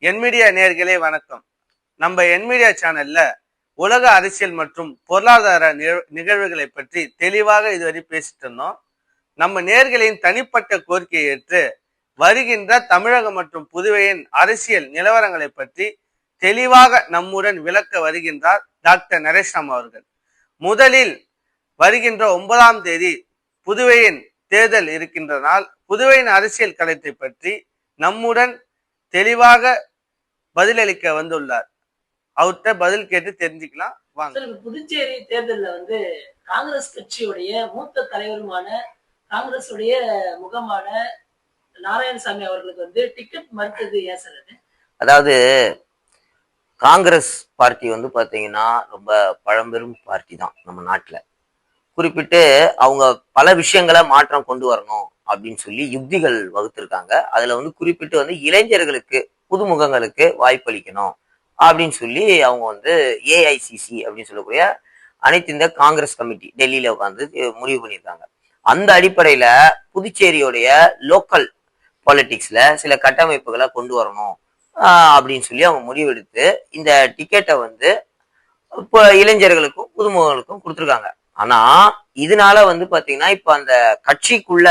என்மீடியா நேயர்களே வணக்கம். நம்ம என்மீடியா சேனல்ல உலக அரசியல் மற்றும் பொருளாதார நிகழ்வுகளை பற்றி தெளிவாக இதுவரை பேசிட்டு இருந்தோம். நம்ம நேயர்களின் தனிப்பட்ட கோரிக்கையை ஏற்று வருகின்ற தமிழகம் மற்றும் புதுவையின் அரசியல் நிலவரங்களை பற்றி தெளிவாக நம்முடன் விளக்க வருகின்றார் டாக்டர் நரேஷ்ராம் அவர்கள். முதலில் வருகின்ற 9ஆம் தேதி புதுவையின் தேர்தல் இருக்கின்ற நாள் புதுவையின் அரசியல் களத்தை பற்றி நம்முடன் தெளிவாக பதிலளிக்க வந்துள்ளார். அவர்கிட்ட பதில் கேட்டு தெரிஞ்சுக்கலாம் வாங்க. புதுச்சேரி தேர்தலில் காங்கிரஸ் கட்சியுடைய மூத்த தலைவருமான காங்கிரஸ் உடைய முகமான நாராயணசாமி அவர்களுக்கு டிக்கெட் மறுத்தது ஏன் சார்? அதாவது காங்கிரஸ் பார்ட்டி பாத்தீங்கன்னா ரொம்ப பழம்பெரும் பார்ட்டி தான் நம்ம நாட்டுல. குறிப்பிட்டு அவங்க பல விஷயங்களை மாற்றம் கொண்டு வரணும் அப்படின்னு சொல்லி யுக்திகள் வகுத்திருக்காங்க. அதுல குறிப்பிட்டு இளைஞர்களுக்கு புதுமுகங்களுக்கு வாய்ப்பளிக்கணும் அப்படின்னு சொல்லி அவங்க ஏஐசிசி அப்படின்னு சொல்லக்கூடிய அனைத்து இந்த காங்கிரஸ் கமிட்டி டெல்லியில உட்காந்து முடிவு பண்ணியிருக்காங்க. அந்த அடிப்படையில புதுச்சேரியோடைய லோக்கல் பாலிட்டிக்ஸ்ல சில கட்டமைப்புகளை கொண்டு வரணும் அப்படின்னு சொல்லி அவங்க முடிவெடுத்து இந்த டிக்கெட்டை இப்போ இளைஞர்களுக்கும் புதுமுகங்களுக்கும் கொடுத்துருக்காங்க. ஆனா இதனால பாத்தீங்கன்னா இப்ப அந்த கட்சிக்குள்ள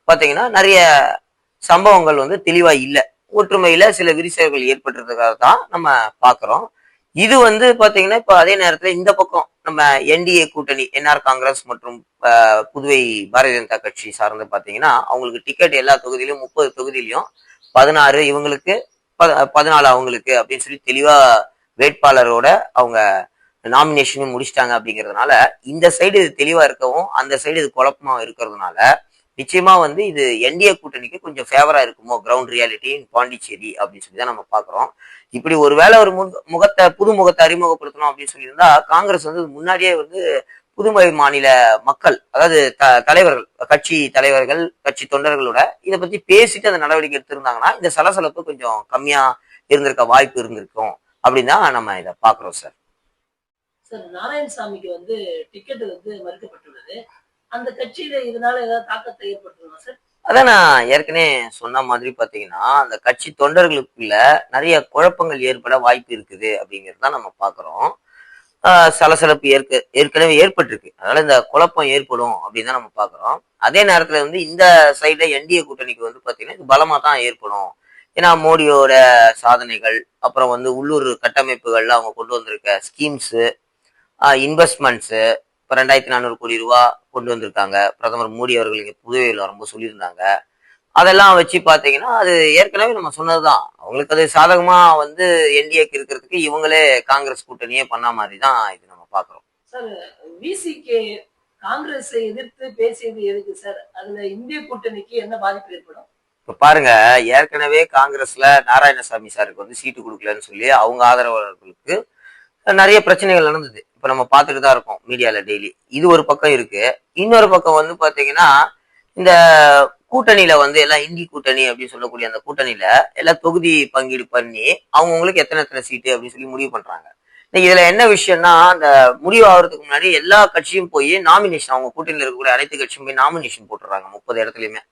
பாத்தீங்கன்னா நிறைய சம்பவங்கள் தெளிவா இல்லை. ஒற்றுமையில சில விரிசல்கள் ஏற்பட்டுறதுக்காக தான் நம்ம பாக்குறோம். இது பாத்தீங்கன்னா இப்ப அதே நேரத்துல இந்த பக்கம் நம்ம என்டிஏ கூட்டணி என்ஆர் காங்கிரஸ் மற்றும் புதுவை பாரதிய ஜனதா கட்சி சார்ந்து பாத்தீங்கன்னா அவங்களுக்கு டிக்கெட் எல்லா தொகுதியிலும் 30 தொகுதியிலையும் 16 இவங்களுக்கு 14 அவங்களுக்கு அப்படின்னு சொல்லி தெளிவா வேட்பாளரோட அவங்க நாமினேஷனும் முடிச்சிட்டாங்க. அப்படிங்கிறதுனால இந்த சைடு இது தெளிவா இருக்கவும் அந்த சைடு இது குழப்பமா இருக்கிறதுனால நிச்சயமா இது என்டிஏ கூட்டணிக்கு கொஞ்சம் ஃபேவரா இருக்குமோ கிரவுண்ட் ரியாலிட்டி இன் பாண்டிச்சேரி அப்படின்னு சொல்லி தான் நம்ம பாக்குறோம். இப்படி ஒருவேளை ஒரு புது முகத்தை அறிமுகப்படுத்தணும் அப்படின்னு சொல்லியிருந்தா காங்கிரஸ் முன்னாடியே புதுவை மாநில மக்கள் அதாவது தலைவர்கள் கட்சி தலைவர்கள் கட்சி தொண்டர்களோட இதை பத்தி பேசிட்டு அந்த நடவடிக்கை எடுத்திருந்தாங்கன்னா இந்த சலசலப்பு கொஞ்சம் கம்மியா இருந்திருக்க வாய்ப்பு இருந்திருக்கும் அப்படின்னு தான் நம்ம இதை பாக்குறோம் சார். சார், நாராயணசாமிக்கு டிக்கெட் மறுக்கப்பட்டுள்ளது. அந்த கட்சியில இதனால ஏதாவது தாக்கத்தை ஏற்படுத்துமா சார்? அதான் நான் ஏற்கனவே சொன்ன மாதிரி பாத்தீங்கன்னா அந்த கட்சி தொண்டர்களுக்குள்ள நிறைய குழப்பங்கள் ஏற்பட வாய்ப்பு இருக்குது அப்படிங்கிறது தான் நம்ம பாக்குறோம். சலசலப்பு ஏற்கனவே ஏற்பட்டிருக்கு. அதனால இந்த குழப்பம் ஏற்படும் அப்படின்னு தான் நம்ம பாக்குறோம். அதே நேரத்துல இந்த சைட்ல என்டிஏ கூட்டணிக்கு பாத்தீங்கன்னா இது பலமா தான் ஏற்படும். ஏன்னா மோடியோட சாதனைகள் அப்புறம் உள்ளூர் கட்டமைப்புகள்ல அவங்க கொண்டு வந்திருக்க ஸ்கீம்ஸ் இன்வெஸ்ட்மெண்ட்ஸ் இப்போ 2400 கோடி ரூபா கொண்டு வந்திருக்காங்க. பிரதமர் மோடி அவர்கள் இங்கே புதுவையில் வரும்போது சொல்லியிருந்தாங்க. அதெல்லாம் வச்சு பார்த்தீங்கன்னா அது ஏற்கனவே நம்ம சொன்னதுதான். அவங்களுக்கு அது சாதகமா என்டிஏக்கு இருக்கிறதுக்கு இவங்களே காங்கிரஸ் கூட்டணியே பண்ண மாதிரி தான் இது நம்ம பாக்குறோம். சார், விசிகே காங்கிரஸை எதிர்த்து பேசியது எதுக்கு சார்? அதுல இந்திய கூட்டணிக்கு என்ன பாதிப்பு ஏற்படும்? இப்ப பாருங்க, ஏற்கனவே காங்கிரஸ்ல நாராயணசாமி சாருக்கு சீட்டு கொடுக்கலன்னு சொல்லி அவங்க ஆதரவாளர்களுக்கு நிறைய பிரச்சனைகள் நடந்தது. இப்ப நம்ம பார்த்துட்டு தான் இருக்கோம் மீடியால டெய்லி. இது ஒரு பக்கம் இருக்கு. இன்னொரு பக்கம் பாத்தீங்கன்னா இந்த கூட்டணியில எல்லாம் இந்தி கூட்டணி அப்படின்னு சொல்லக்கூடிய அந்த கூட்டணியில எல்லாம் தொகுதி பங்கீடு பண்ணி அவங்களுக்கு எத்தனை சீட்டு அப்படின்னு சொல்லி முடிவு பண்றாங்க. இதுல என்ன விஷயம்னா அந்த முடிவு ஆகிறதுக்கு முன்னாடி எல்லா கட்சியும் போய் நாமினேஷன் அவங்க கூட்டணியில இருக்கக்கூடிய அனைத்து கட்சியும் போய் நாமினேஷன் போட்டுறாங்க 30 இடத்துலயுமே.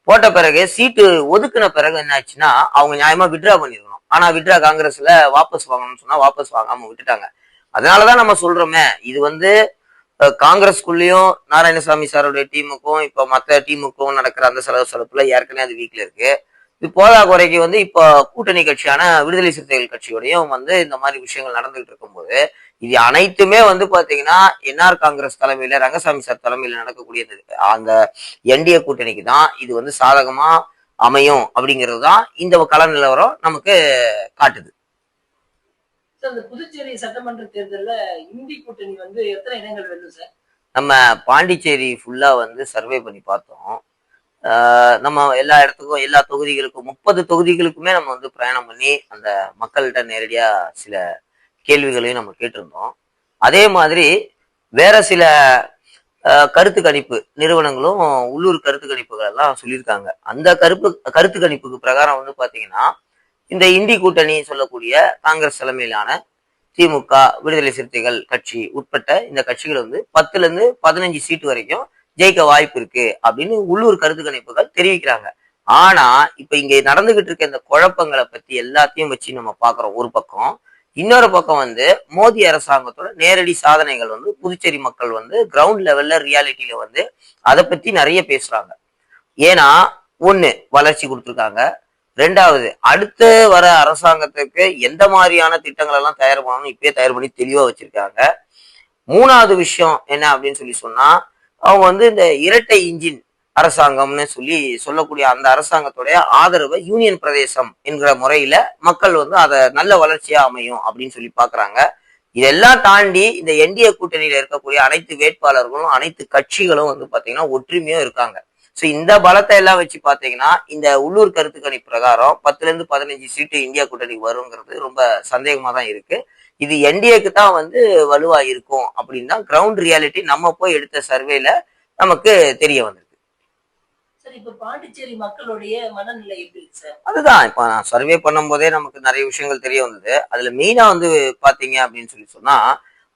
போட்ட பிறகு சீட்டு ஒதுக்குன பிறகு என்ன ஆச்சுன்னா அவங்க நியாயமா விட்ரா பண்ணிருக்கணும். ஆனா விட்ரா காங்கிரஸ்ல வாபஸ் வாங்கணும்னு சொன்னா வாபஸ் வாங்காம விட்டுட்டாங்க. அதனாலதான் நம்ம சொல்றோமே இது காங்கிரஸ்குள்ளேயும் நாராயணசாமி சாரோடைய டீமுக்கும் இப்ப மற்ற டீமுக்கும் நடக்கிற அந்த சலசலப்புல ஏற்கனவே அது வீக்ல இருக்கு. இது போதா குறைக்கு இப்ப கூட்டணி கட்சியான விடுதலை சிறுத்தைகள் கட்சியோடையும் இந்த மாதிரி விஷயங்கள் நடந்துகிட்டு இருக்கும்போது இது அனைத்துமே பாத்தீங்கன்னா என்ஆர் காங்கிரஸ் தலைமையில ரங்கசாமி சார் தலைமையில நடக்கக்கூடிய அந்த என்டிஏ கூட்டணிக்கு தான் இது சாதகமா அமையும் அப்படிங்கிறது தான் இந்த கள நிலவரம் நமக்கு காட்டுது. புதுச்சேரி சட்டமன்ற தேர்தல்ல இந்தி கூட்டணி எத்தனை இடங்கள் வெல்லும் சார்? நம்ம பாண்டிச்சேரி ஃபுல்லா சர்வே பண்ணி பார்த்தோம். நம்ம எல்லா இடத்துக்கும் எல்லா தொகுதிகளுக்கும் 30 தொகுதிகளுக்குமே நம்ம பிரயாணம் பண்ணி அந்த மக்கள்கிட்ட நேரடியா சில கேள்விகளையும் நம்ம கேட்டிருந்தோம். அதே மாதிரி வேற சில கருத்து கணிப்பு நிறுவனங்களும் உள்ளூர் கருத்து கணிப்புகள் எல்லாம் சொல்லியிருக்காங்க. அந்த கருத்து கணிப்புக்கு பிரகாரம் பாத்தீங்கன்னா இந்த இந்தி கூட்டணி சொல்லக்கூடிய காங்கிரஸ் தலைமையிலான திமுக விடுதலை சிறுத்தைகள் கட்சி உட்பட்ட இந்த கட்சிகள் 10ல இருந்து 15 சீட்டு வரைக்கும் ஜெயிக்க வாய்ப்பு இருக்கு அப்படின்னு உள்ளூர் கருத்து கணிப்புகள் தெரிவிக்கிறாங்க. ஆனா இப்ப இங்க நடந்துகிட்டு இருக்க இந்த குழப்பங்களை பத்தி எல்லாத்தையும் வச்சு நம்ம பாக்குறோம் ஒரு பக்கம். இன்னொரு பக்கம் வந்து மோடி அரசாங்கத்தோட நேரடி சாதனைகள் வந்து புதுச்சேரி மக்கள் வந்து கிரவுண்ட் லெவல்ல ரியாலிட்டியில வந்து அதை பத்தி நிறைய பேசுறாங்க. ஏன்னா ஒண்ணு வளர்ச்சி கொடுத்துருக்காங்க, ரெண்டாவது அடுத்து வர அரசாங்கத்துக்கு எந்த மாதிரியான திட்டங்கள் எல்லாம் தயார் பண்ணணும் இப்பயே தயார் பண்ணி தெளிவா வச்சிருக்காங்க. மூணாவது விஷயம் என்ன அப்படின்னு சொன்னா அவங்க வந்து இந்த இரட்டை இன்ஜின் அரசாங்கம்னு சொல்லக்கூடிய அந்த அரசாங்கத்துடைய ஆதரவை யூனியன் பிரதேசம் என்கிற முறையில மக்கள் வந்து அதை நல்ல வளர்ச்சியா அமையும் அப்படின்னு சொல்லி பாக்குறாங்க. இதெல்லாம் தாண்டி இந்த என்டிஏ கூட்டணியில இருக்கக்கூடிய அனைத்து வேட்பாளர்களும் அனைத்து கட்சிகளும் வந்து பாத்தீங்கன்னா ஒற்றுமையும் இருக்காங்க. ஸோ இந்த பலத்தை எல்லாம் வச்சு பாத்தீங்கன்னா இந்த உள்ளூர் கருத்து கணிப்பு பிரகாரம் 10-15 சீட்டு இந்தியா கூட்டணிக்கு வருங்கிறது ரொம்ப சந்தேகமா தான் இருக்கு. இது என்டிஏக்கு தான் வந்து வலுவா இருக்கும் அப்படின்னு தான் கிரவுண்ட் ரியாலிட்டி நம்ம போய் எடுத்த சர்வேல நமக்கு தெரிய வந்திருக்கு. சார் இப்ப பாண்டிச்சேரி மக்களுடைய மனநிலை எப்படி இருக்கு சார்? அதுதான் இப்ப நான் சர்வே பண்ணும் போதே நமக்கு நிறைய விஷயங்கள் தெரிய வந்தது. அதுல மெயினா வந்து பாத்தீங்க அப்படின்னு சொன்னா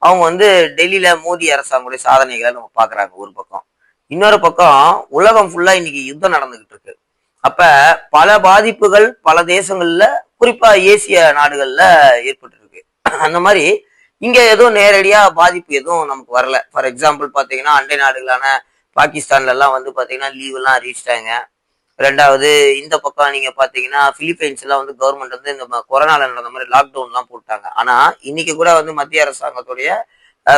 அவங்க வந்து டெல்லியில மோடி அரசாங்கத்துடைய சாதனைகளை நம்ம பாக்குறாங்க ஒரு பக்கம். இன்னொரு பக்கம் உலகம் ஃபுல்லா இன்னைக்கு யுத்தம் நடந்துகிட்டு இருக்கு. அப்ப பல பாதிப்புகள் பல தேசங்கள்ல குறிப்பா ஏசிய நாடுகள்ல ஏற்பட்டு இருக்கு. அந்த மாதிரி இங்க எதுவும் நேரடியா பாதிப்பு எதுவும் நமக்கு வரல. ஃபார் எக்ஸாம்பிள் பாத்தீங்கன்னா அண்டை நாடுகளான பாகிஸ்தான்ல எல்லாம் வந்து பாத்தீங்கன்னா லீவ் எல்லாம் அறிவிச்சிட்டாங்க. ரெண்டாவது இந்த பக்கம் நீங்க பாத்தீங்கன்னா பிலிப்பைன்ஸ் எல்லாம் வந்து கவர்மெண்ட் வந்து இந்த கொரோனால நடந்த மாதிரி லாக்டவுன் எல்லாம் போட்டாங்க. ஆனா இன்னைக்கு கூட வந்து மத்திய அரசாங்கத்துடைய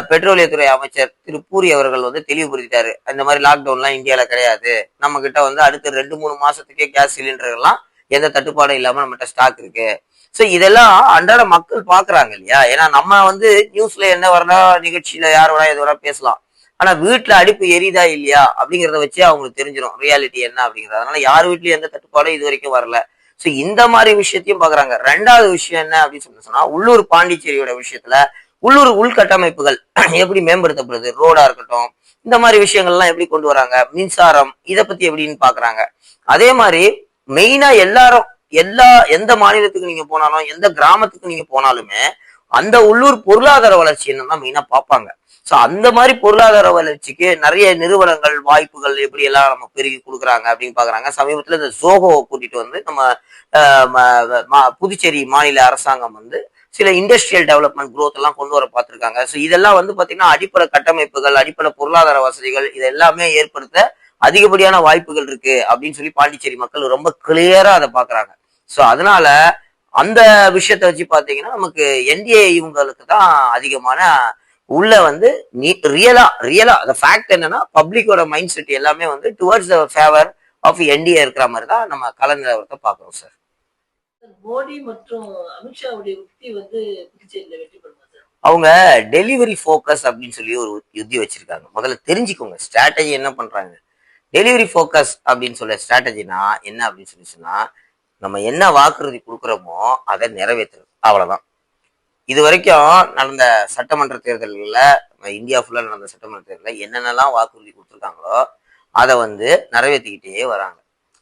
பெட்ரோலியத்துறை அமைச்சர் திரு பூரி அவர்கள் வந்து தெளிவுபடுத்திட்டாரு, இந்த மாதிரி லாக்டவுன் எல்லாம் இந்தியாவில கிடையாது, நம்ம கிட்ட வந்து அடுத்த 2-3 மாசத்துக்கே கேஸ் சிலிண்டர் எல்லாம் எந்த தட்டுப்பாடும் இல்லாம நம்மகிட்ட ஸ்டாக் இருக்கு. சோ இதெல்லாம் அன்றாட மக்கள் பாக்குறாங்க இல்லையா? ஏன்னா நம்ம வந்து நியூஸ்ல என்ன வரனா நிகழ்ச்சியில யார் வரா எது வரா பேசலாம், ஆனா வீட்டுல அடுப்பு எரியுதா இல்லையா அப்படிங்கிறத வச்சு அவங்களுக்கு தெரிஞ்சிடும் ரியாலிட்டி என்ன அப்படிங்கிறது. அதனால யார் வீட்லயும் எந்த தட்டுப்பாடும் இது வரைக்கும் வரல. சோ இந்த மாதிரி விஷயத்தையும் பாக்குறாங்க. ரெண்டாவது விஷயம் என்ன அப்படின்னு சொன்னா உள்ளூர் பாண்டிச்சேரியோட விஷயத்துல உள்ளூர் உள்கட்டமைப்புகள் எப்படி மேம்படுத்தப்படுது, ரோடா இருக்கட்டும், இந்த மாதிரி விஷயங்கள்லாம் எப்படி கொண்டு வராங்க, மின்சாரம், இதை பத்தி எப்படின்னு பாக்குறாங்க. அதே மாதிரி மெயினா எல்லாரும் எந்த மாநிலத்துக்கு நீங்க போனாலும் எந்த கிராமத்துக்கு நீங்க போனாலுமே அந்த உள்ளூர் பொருளாதார வளர்ச்சி என்னன்னா மெயினா பார்ப்பாங்க. சோ அந்த மாதிரி பொருளாதார வளர்ச்சிக்கு நிறைய நிறுவனங்கள் வாய்ப்புகள் எப்படி எல்லாம் நம்ம பெருகி கொடுக்குறாங்க அப்படின்னு பாக்குறாங்க. சமீபத்துல இந்த ஜோகோவை கூட்டிட்டு வந்து நம்ம புதுச்சேரி மாநில அரசாங்கம் வந்து சில இண்டஸ்ட்ரியல் டெவலப்மெண்ட் குரோத் எல்லாம் கொண்டு வர பார்த்திருக்காங்க. ஸோ இதெல்லாம் வந்து பாத்தீங்கன்னா அடிப்படை கட்டமைப்புகள், அடிப்படை பொருளாதார வசதிகள் இது எல்லாமே ஏற்படுத்த அதிகப்படியான வாய்ப்புகள் இருக்கு அப்படின்னு சொல்லி பாண்டிச்சேரி மக்கள் ரொம்ப கிளியரா அதை பாக்குறாங்க. ஸோ அதனால அந்த விஷயத்த வச்சு பாத்தீங்கன்னா நமக்கு என்டிஏ இவங்களுக்கு தான் அதிகமான உள்ள வந்து ரியலா அந்த ஃபேக்ட் என்னன்னா பப்ளிக்கோட மைண்ட் செட் எல்லாமே வந்து towards the favour of NDA இருக்கிற மாதிரி தான் நம்ம கல நிலவரத்தை பாக்குறோம் சார். மோடி மற்றும் அமித்ஷாவுடைய உத்தி வந்து புதுச்சேரியில வெற்றி பெறுமா சார்? அவங்க டெலிவரி ஃபோக்கஸ் அப்படின்னு சொல்லி ஒரு யுத்தி வச்சிருக்காங்க. முதல்ல தெரிஞ்சுக்கோங்க ஸ்ட்ராட்டஜி என்ன பண்றாங்க. டெலிவரி ஃபோக்கஸ் அப்படின்னு சொல்ல ஸ்ட்ராட்டஜினா என்ன அப்படின்னு சொன்னா நம்ம என்ன வாக்குறுதி கொடுக்குறோமோ அதை நிறைவேற்றுறது, அவ்வளவுதான். இது வரைக்கும் நடந்த சட்டமன்ற தேர்தல்கள்ல இந்தியா ஃபுல்லா நடந்த சட்டமன்ற தேர்தலில் என்னென்னலாம் வாக்குறுதி கொடுத்துருக்காங்களோ அதை வந்து நிறைவேற்றிக்கிட்டே வராங்க.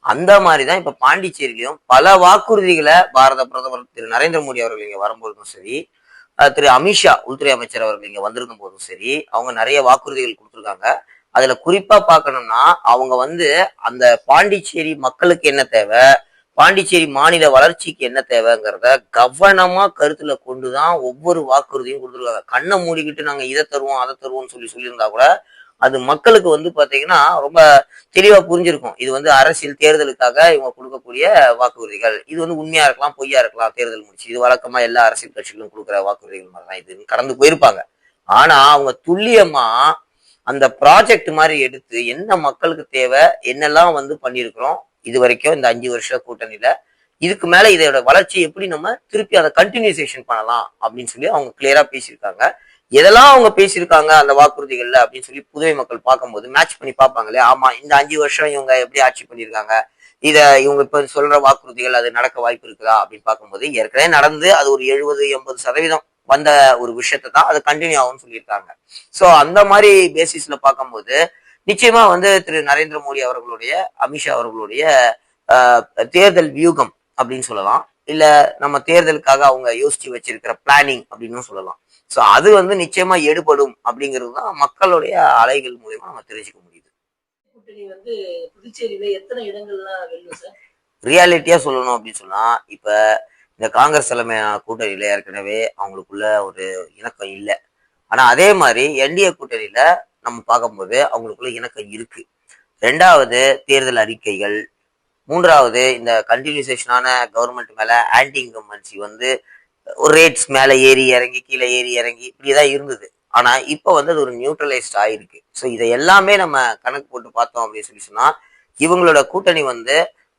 அந்த மாதிரிதான் இப்ப பாண்டிச்சேரியிலையும் பல வாக்குறுதிகளை பாரத பிரதமர் திரு நரேந்திர மோடி அவர்கள் இங்க வரும்போதும் சரி, திரு அமித்ஷா உள்துறை அமைச்சர் அவர்கள் இங்க வந்திருக்கும் போதும் சரி, அவங்க நிறைய வாக்குறுதிகள் கொடுத்துருக்காங்க. அதுல குறிப்பா பார்க்கணும்னா அவங்க வந்து அந்த பாண்டிச்சேரி மக்களுக்கு என்ன தேவை, பாண்டிச்சேரி மாநில வளர்ச்சிக்கு என்ன தேவைங்கிறத கவனமா கருத்துல கொண்டுதான் ஒவ்வொரு வாக்குறுதியும் கொடுத்துருக்காங்க. கண்ணை மூடிக்கிட்டு நாங்க இதை தருவோம் அதை தருவோம்னு சொல்லியிருந்தா கூட அது மக்களுக்கு வந்து பாத்தீங்கன்னா ரொம்ப தெளிவா புரிஞ்சிருக்கும். இது வந்து அரசியல் தேர்தலுக்காக இவங்க கொடுக்கக்கூடிய வாக்குறுதிகள், இது வந்து உண்மையா இருக்கலாம் பொய்யா இருக்கலாம், தேர்தல் முடிச்சு இது வழக்கமா எல்லா அரசியல் கட்சிகளும் கொடுக்குற வாக்குறுதிகள் மாதிரிதான் இது கடந்து போயிருப்பாங்க. ஆனா அவங்க துல்லியமா அந்த ப்ராஜெக்ட் மாதிரி எடுத்து என்ன மக்களுக்கு தேவை என்னெல்லாம் வந்து பண்ணியிருக்கிறோம் இது வரைக்கும் இந்த 5 வருஷ கூட்டணியில, இதுக்கு மேல இதோட வளர்ச்சி எப்படி நம்ம திருப்பி அதை கண்டினியூசேஷன் பண்ணலாம் அப்படின்னு சொல்லி அவங்க கிளியரா பேசியிருக்காங்க. எதெல்லாம் அவங்க பேசியிருக்காங்க அந்த வாக்குறுதிகள்ல அப்படின்னு சொல்லி புதுவை மக்கள் பார்க்கும்போது மேட்ச் பண்ணி பார்ப்பாங்களே, ஆமா இந்த 5 வருஷம் இவங்க எப்படி ஆட்சி பண்ணியிருக்காங்க, இவங்க இப்ப சொல்ற வாக்குறுதிகள் அது நடக்க வாய்ப்பு இருக்குதா அப்படின்னு பார்க்கும்போது ஏற்கனவே நடந்து அது ஒரு 70-80% வந்த ஒரு விஷயத்தை தான் அது கண்டினியூ ஆகும்னு சொல்லியிருக்காங்க. சோ அந்த மாதிரி பேசிஸ்ல பார்க்கும்போது நிச்சயமா வந்து திரு நரேந்திர மோடி அவர்களுடைய அமித்ஷா அவர்களுடைய தேர்தல் வியூகம் அப்படின்னு சொல்லலாம், இல்ல நம்ம தேர்தலுக்காக அவங்க யோசிச்சு வச்சிருக்கிற பிளானிங் அப்படின்னு சொல்லலாம். சோ அது வந்து நிச்சயமா எடுபடும் அப்படிங்கிறது தான் மக்களுடைய அலைகள் மூலியமா நம்ம தெரிஞ்சுக்க முடியுது. கூட்டணி வந்து புதுச்சேரியில எத்தனை இடங்கள்லாம் வெல்லும் சார்? ரியாலிட்டியா சொல்லணும் அப்படின்னு சொன்னா இப்ப இந்த காங்கிரஸ் தலைமையான கூட்டணியில ஏற்கனவே அவங்களுக்குள்ள ஒரு இணக்கம் இல்லை. ஆனா அதே மாதிரி என்டிஏ கூட்டணியில நம்ம பார்க்கும்போது அவங்களுக்குள்ள இணக்கம் இருக்கு. ரெண்டாவது தேர்தல் அறிக்கைகள், மூன்றாவது இந்த கண்டினியூசேஷனான கவர்மெண்ட் மேல ஆன்டி இன்கம்பன்சி வந்து ஒரு ரேட்ஸ் மேல ஏறி இறங்கி கீழே ஏறி இறங்கி இப்படிதான் இருந்தது. ஆனா இப்ப வந்து அது ஒரு நியூட்ரலைஸ்ட் ஆயிருக்கு. ஸோ இதை எல்லாமே நம்ம கணக்கு போட்டு பார்த்தோம் அப்படின்னு சொன்னா இவங்களோட கூட்டணி வந்து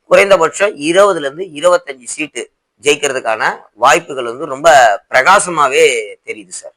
குறைந்தபட்சம் 20ல இருந்து 25 சீட்டு ஜெயிக்கிறதுக்கான வாய்ப்புகள் வந்து ரொம்ப பிரகாசமாவே தெரியுது சார்.